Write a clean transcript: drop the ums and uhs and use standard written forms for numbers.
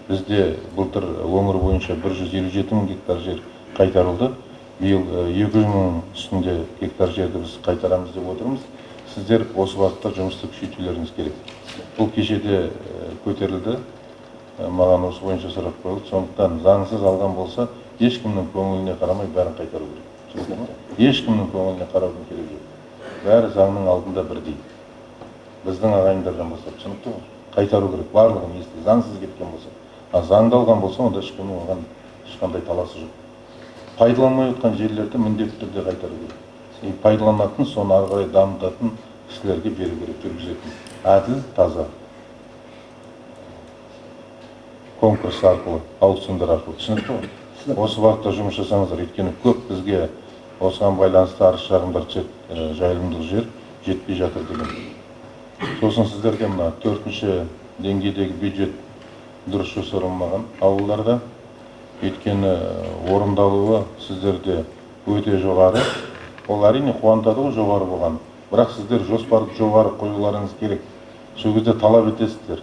Бізде былтыр өңір бойынша 157 мың гектар жер қайтарылды. Биыл 200 мың үстінде гектар жерді біз қайтарамыз деп отырмыз. Сіздер осы бағытта жұмысты күшейтулеріңіз керек. Бұл кешеде көтерілді. Маған осы бойынша сұрақ қойылды. Сондықтан заңсыз алған болса, ешкімнің көңіліне қарамай бәрін қайтару керек. Ешкімнің көңіліне қараудың керегі жоқ. Бәрі заңның алдында бірдей. Біздің ағайындардан бастап түсінікті ғой. Қайтару керек, барлығын ести. Заңсыз кеткен болса. Заңды алған болса, онда ешкімнің оған ешқандай таласы жоқ. Пайдаланмай отқан жерлерді міндетті түрде қайтару керек. Пайдаланатын, соны ары қарай дамытатын кісілерге беру керек, жүргізетін. Әділ, таза. Конкурс арқылы, аукциондар арқылы. Түсінікті ғой? Осы бағытта жұмыс жасаңыздар. Өйткені көп бізге осыған байланысты арыз шағымдар түседі, жайылымдық жер жетпей жатыр деген. Сосын сіздерге мына 4-ші деңгейдегі бюджет дұрыс жоспарланбаған ауылдарда, өйткені орындалуы сіздерде өте жоғары. Ол әрине қуантады ғой жоғары болған. Бірақ сіздер жоспарды жоғары қоюларыңыз керек. Сол кезде талап етесіздер.